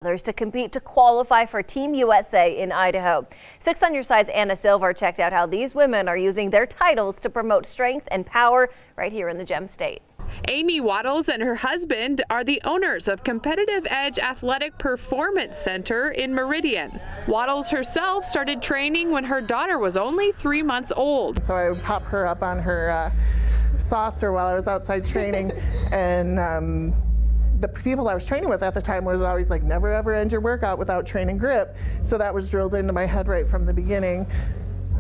others to compete to qualify for Team USA in Idaho. 6 on Your Side's Anna Silver checked out how these women are using their titles to promote strength and power right here in the Gem State. Amy Waddles and her husband are the owners of Competitive Edge Athletic Performance Center in Meridian. Waddles herself started training when her daughter was only 3 months old. So I would pop her up on her saucer while I was outside training, and the people I was training with at the time was always like, never ever end your workout without training grip. So that was drilled into my head right from the beginning.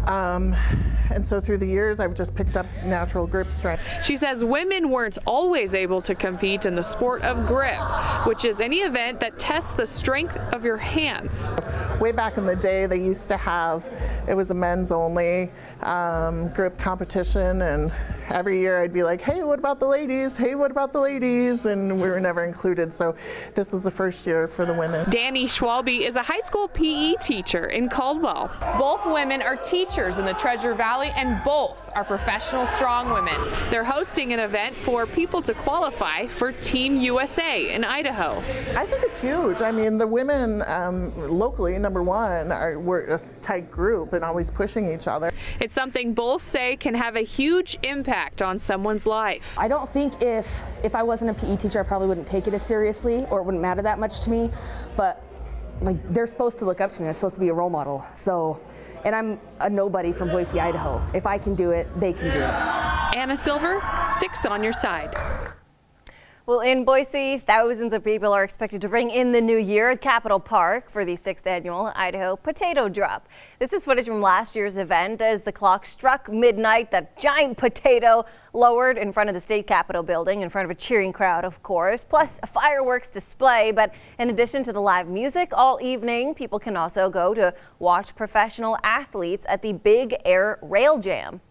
And so through the years, I've just picked up natural grip strength. She says women weren't always able to compete in the sport of grip, which is any event that tests the strength of your hands. Way back in the day, they used to have, it was a men's only grip competition, and every year I'd be like, hey, what about the ladies? Hey, what about the ladies? And we were never included, so this is the first year for the women. Danny Schwalbe is a high school PE teacher in Caldwell. Both women are teachers in the Treasure Valley, and both are professional strong women. They're hosting an event for people to qualify for Team USA in Idaho. I think it's huge. I mean, the women locally, number one, we're a tight group and always pushing each other. It's something both say can have a huge impact on someone's life. I don't think if I wasn't a PE teacher, I probably wouldn't take it as seriously, or it wouldn't matter that much to me, but like, they're supposed to look up to me. I'm supposed to be a role model. So, and I'm a nobody from Boise, Idaho. If I can do it, they can do it. Anna Silver, 6 on Your Side. Well, in Boise, thousands of people are expected to bring in the new year at Capitol Park for the 6th annual Idaho Potato Drop. This is footage from last year's event. As the clock struck midnight, that giant potato lowered in front of the state capitol building in front of a cheering crowd, of course, plus a fireworks display. But in addition to the live music all evening, people can also go to watch professional athletes at the Big Air Rail Jam.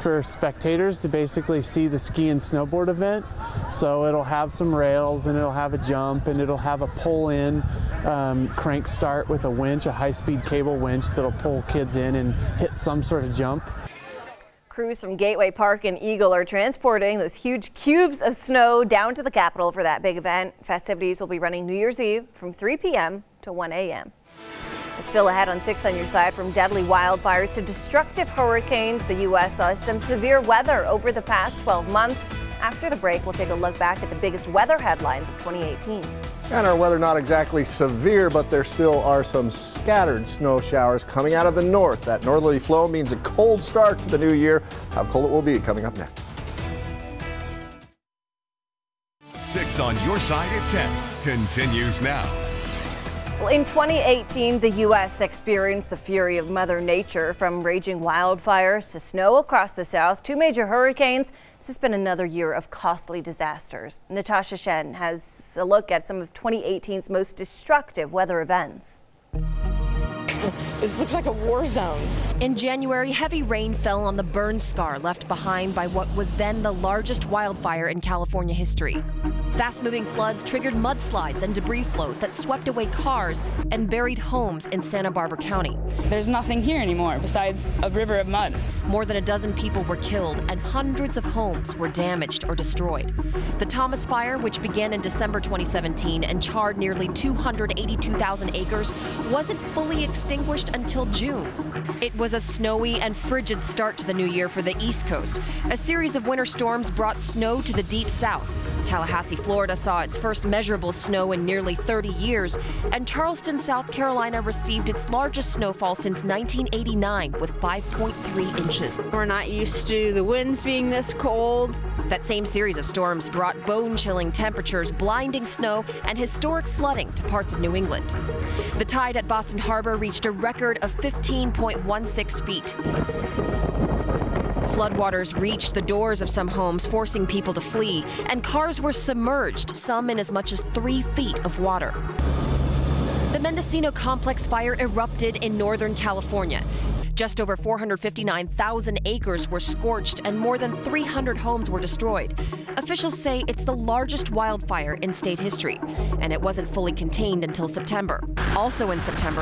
For spectators to basically see the ski and snowboard event. So it'll have some rails, and it'll have a jump, and it'll have a pull-in crank start with a winch, a high-speed cable winch that'll pull kids in and hit some sort of jump. Crews from Gateway Park and Eagle are transporting those huge cubes of snow down to the Capitol for that big event. Festivities will be running New Year's Eve from 3 p.m. to 1 a.m. Still ahead on 6 on Your Side, from deadly wildfires to destructive hurricanes, the U.S. saw some severe weather over the past 12 months. After the break, we'll take a look back at the biggest weather headlines of 2018. And our weather not exactly severe, but there still are some scattered snow showers coming out of the north. That northerly flow means a cold start to the new year. How cold it will be coming up next. 6 on Your Side at 10 continues now. Well, in 2018, the U.S. experienced the fury of Mother Nature, from raging wildfires to snow across the South, 2 major hurricanes. This has been another year of costly disasters. Natasha Shen has a look at some of 2018's most destructive weather events. This looks like a war zone. In January, heavy rain fell on the burn scar left behind by what was then the largest wildfire in California history. Fast-moving floods triggered mudslides and debris flows that swept away cars and buried homes in Santa Barbara County. There's nothing here anymore besides a river of mud. More than a dozen people were killed and hundreds of homes were damaged or destroyed. The Thomas Fire, which began in December 2017 and charred nearly 282,000 acres, wasn't fully extinguished until June. It was a snowy and frigid start to the new year for the East Coast. A series of winter storms brought snow to the deep south. Tallahassee, Florida saw its first measurable snow in nearly 30 years, and Charleston, South Carolina received its largest snowfall since 1989 with 5.3 inches. We're not used to the winds being this cold. That same series of storms brought bone-chilling temperatures, blinding snow, and historic flooding to parts of New England. The tide at Boston Harbor reached a record of 15.16 feet. Floodwaters reached the doors of some homes, forcing people to flee, and cars were submerged, some in as much as 3 feet of water. The Mendocino Complex fire erupted in Northern California. Just over 459,000 acres were scorched and more than 300 homes were destroyed. Officials say it's the largest wildfire in state history, and it wasn't fully contained until September. Also in September,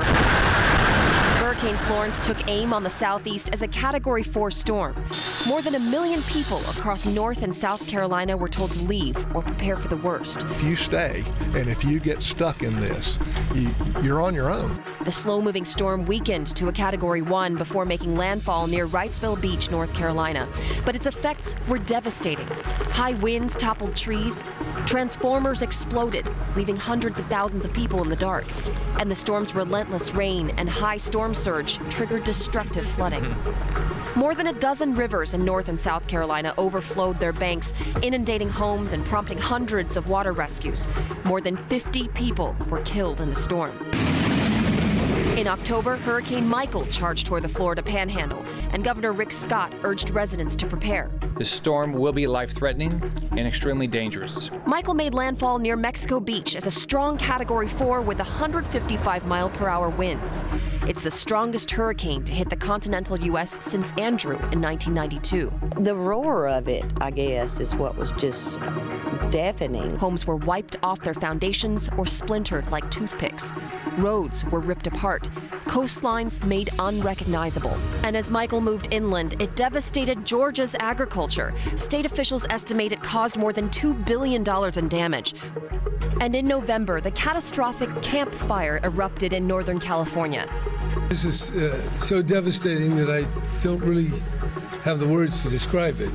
Hurricane Florence took aim on the southeast as a Category 4 storm. More than 1 million people across North and South Carolina were told to leave or prepare for the worst. If you stay and if you get stuck in this, you're on your own. The slow-moving storm weakened to a Category 1 before making landfall near Wrightsville Beach, North Carolina. But its effects were devastating. High winds toppled trees, transformers exploded, leaving hundreds of thousands of people in the dark. And the storm's relentless rain and high storm surge triggered destructive flooding. More than a dozen rivers in North and South Carolina overflowed their banks, inundating homes and prompting hundreds of water rescues. More than 50 people were killed in the storm. In October, Hurricane Michael charged toward the Florida Panhandle, and Governor Rick Scott urged residents to prepare. The storm will be life-threatening and extremely dangerous. Michael made landfall near Mexico Beach as a strong Category 4 with 155-mile-per-hour winds. It's the strongest hurricane to hit the continental U.S. since Andrew in 1992. The roar of it, I guess, is what was just deafening. Homes were wiped off their foundations or splintered like toothpicks. Roads were ripped apart. Coastlines made unrecognizable. And as Michael moved inland, it devastated Georgia's agriculture. State officials estimate it caused more than $2 billion in damage. And in November, the catastrophic Camp Fire erupted in Northern California. This is so devastating that I don't really have the words to describe it.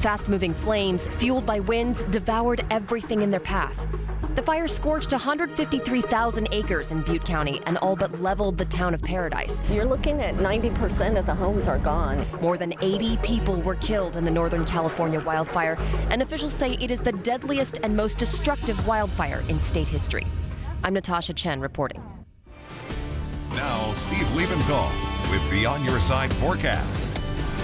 Fast-moving flames, fueled by winds, devoured everything in their path. The fire scorched 153,000 acres in Butte County and all but leveled the town of Paradise. You're looking at 90% of the homes are gone. More than 80 people were killed in the Northern California wildfire, and officials say it is the deadliest and most destructive wildfire in state history. I'm Natasha Chen reporting. Now, Steve Liebenthal with the On Your Side forecast.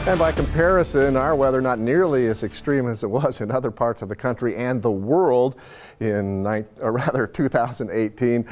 And by comparison, our weather not nearly as extreme as it was in other parts of the country and the world in 2018.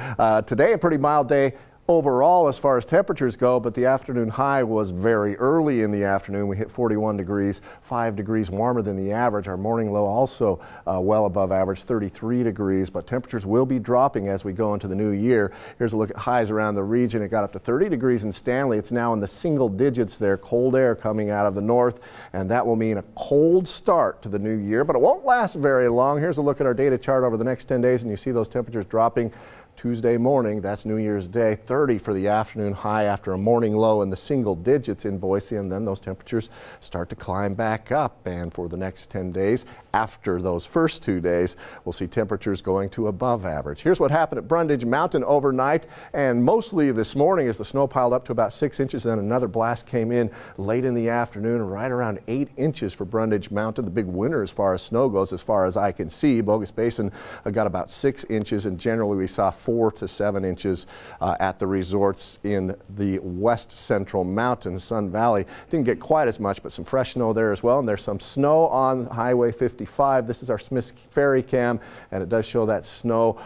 Today, a pretty mild day overall as far as temperatures go, but the afternoon high was very early in the afternoon. We hit 41 degrees, 5 degrees warmer than the average. Our morning low also well above average, 33 degrees, but temperatures will be dropping as we go into the new year. Here's a look at highs around the region. It got up to 30 degrees in Stanley. It's now in the single digits there. Cold air coming out of the north, and that will mean a cold start to the new year, but it won't last very long. Here's a look at our data chart over the next 10 days, and you see those temperatures dropping. Tuesday morning, that's New Year's Day, 30 for the afternoon high after a morning low in the single digits in Boise, and then those temperatures start to climb back up. And for the next 10 days, after those first 2 days, we'll see temperatures going to above average. Here's what happened at Brundage Mountain overnight and mostly this morning as the snow piled up to about 6 inches. Then another blast came in late in the afternoon, right around 8 inches for Brundage Mountain, the big winner as far as snow goes, as far as I can see. Bogus Basin got about 6 inches, and generally we saw 4 to 7 inches at the resorts in the west central mountains. Sun Valley didn't get quite as much, but some fresh snow there as well. And there's some snow on Highway 55. This is our Smith's Ferry cam, and it does show that snow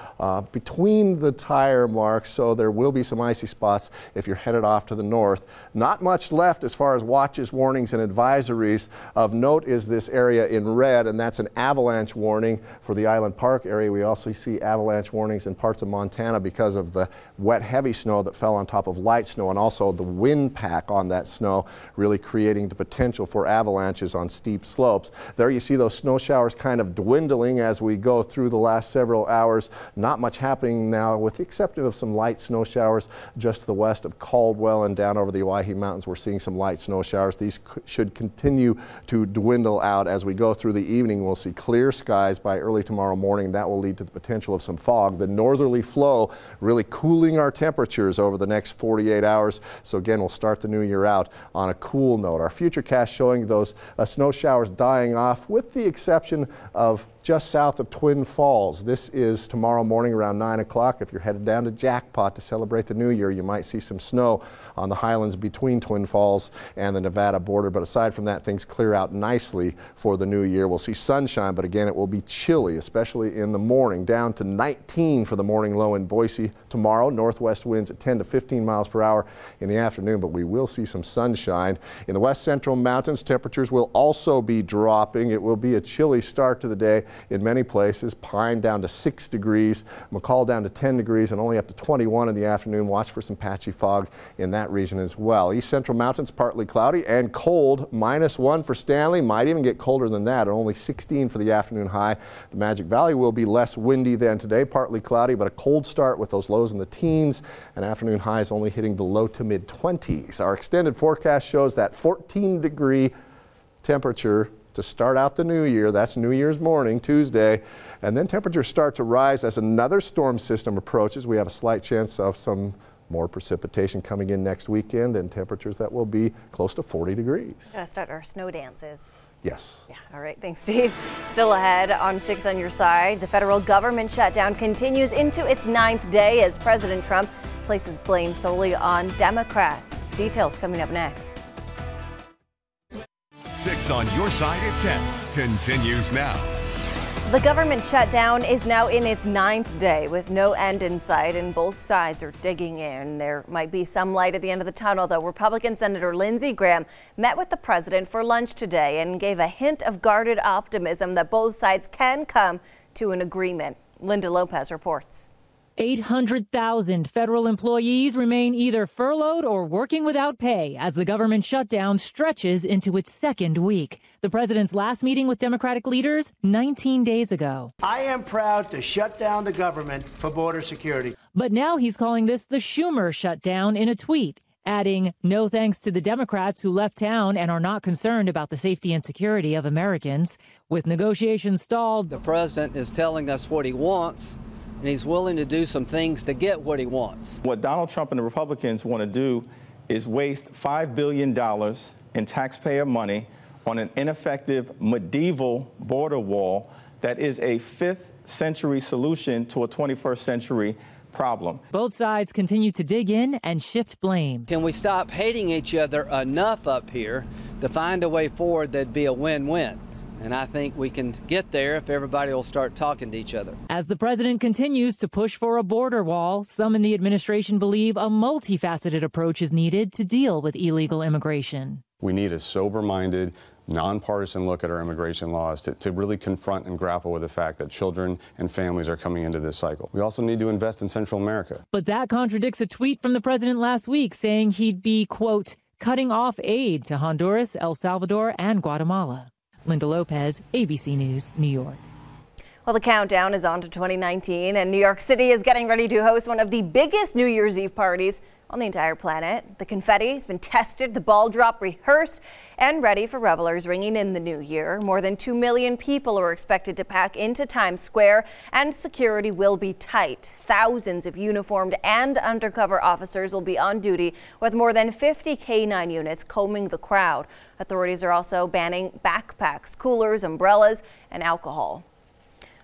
between the tire marks, so there will be some icy spots if you're headed off to the north. Not much left as far as watches, warnings, and advisories. Of note is this area in red, and that's an avalanche warning for the Island Park area. We also see avalanche warnings in parts of Montana because of the wet, heavy snow that fell on top of light snow, and also the wind pack on that snow really creating the potential for avalanches on steep slopes. There you see those snow showers kind of dwindling as we go through the last several hours. Not much happening now, with the exception of some light snow showers just to the west of Caldwell and down over the Owyhee Mountains. We're seeing some light snow showers. These should continue to dwindle out as we go through the evening. We'll see clear skies by early tomorrow morning. That will lead to the potential of some fog. The northerly flow really cooling our temperatures over the next 48 hours. So again, we'll start the new year out on a cool note. Our futurecast showing those snow showers dying off, with the exception of just south of Twin Falls. This is tomorrow morning around 9 o'clock. If you're headed down to Jackpot to celebrate the new year, you might see some snow on the highlands between Twin Falls and the Nevada border. But aside from that, things clear out nicely for the new year. We'll see sunshine, but again, it will be chilly, especially in the morning. Down to 19 for the morning low in Boise tomorrow. Northwest winds at 10 to 15 miles per hour in the afternoon, but we will see some sunshine. In the west central mountains, temperatures will also be dropping. It will be a chilly start to the day, in many places. Pine down to 6 degrees, McCall down to 10 degrees, and only up to 21 in the afternoon. Watch for some patchy fog in that region as well. East Central Mountains partly cloudy and cold, -1 for Stanley. Might even get colder than that, only 16 for the afternoon high. The Magic Valley will be less windy than today, partly cloudy, but a cold start with those lows in the teens, and afternoon highs only hitting the low to mid 20s. Our extended forecast shows that 14-degree temperature to start out the new year. That's New Year's morning, Tuesday, and then temperatures start to rise as another storm system approaches. We have a slight chance of some more precipitation coming in next weekend, and temperatures that will be close to 40 degrees. Gotta start our snow dances. Yes. Yeah, all right, thanks, Steve. Still ahead on 6 on your side, the federal government shutdown continues into its 9th day as President Trump places blame solely on Democrats. Details coming up next. 6 on your side at 10 continues now. The government shutdown is now in its 9th day with no end in sight, and both sides are digging in. There might be some light at the end of the tunnel, though. Republican Senator Lindsey Graham met with the president for lunch today and gave a hint of guarded optimism that both sides can come to an agreement. Linda Lopez reports. 800,000 federal employees remain either furloughed or working without pay as the government shutdown stretches into its 2nd week. The president's last meeting with Democratic leaders 19 days ago. I am proud to shut down the government for border security. But now he's calling this the Schumer shutdown in a tweet, adding no thanks to the Democrats who left town and are not concerned about the safety and security of Americans. With negotiations stalled, the president is telling us what he wants, and he's willing to do some things to get what he wants. What Donald Trump and the Republicans want to do is waste $5 billion in taxpayer money on an ineffective medieval border wall that is a 5th century solution to a 21st century problem. Both sides continue to dig in and shift blame. Can we stop hating each other enough up here to find a way forward that'd be a win-win? And I think we can get there if everybody will start talking to each other. As the president continues to push for a border wall, some in the administration believe a multifaceted approach is needed to deal with illegal immigration. We need a sober-minded, nonpartisan look at our immigration laws to really confront and grapple with the fact that children and families are coming into this cycle. We also need to invest in Central America. But that contradicts a tweet from the president last week saying he'd be, quote, cutting off aid to Honduras, El Salvador, and Guatemala. Linda Lopez, ABC News, New York. Well, the countdown is on to 2019, and New York City is getting ready to host one of the biggest New Year's Eve parties on the entire planet. The confetti has been tested, the ball drop rehearsed, and ready for revelers ringing in the new year. More than 2 million people are expected to pack into Times Square, and security will be tight. Thousands of uniformed and undercover officers will be on duty, with more than 50 K-9 units combing the crowd. Authorities are also banning backpacks, coolers, umbrellas, and alcohol.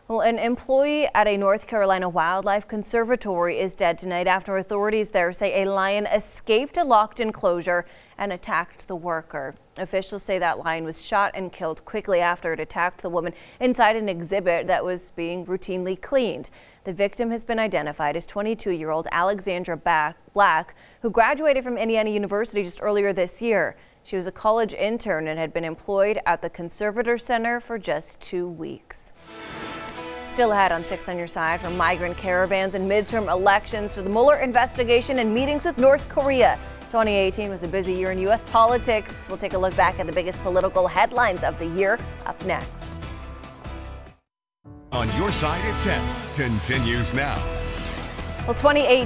Well, an employee at a North Carolina wildlife conservatory is dead tonight after authorities there say a lion escaped a locked enclosure and attacked the worker. Officials say that lion was shot and killed quickly after it attacked the woman inside an exhibit that was being routinely cleaned. The victim has been identified as 22-year-old Alexandra Black, who graduated from Indiana University just earlier this year. She was a college intern and had been employed at the Conservator Center for just 2 weeks. Still ahead on 6 on your side, from migrant caravans and midterm elections to the Mueller investigation and meetings with North Korea. 2018 was a busy year in U.S. politics. We'll take a look back at the biggest political headlines of the year up next. On your side at 10 continues now. Well, 2018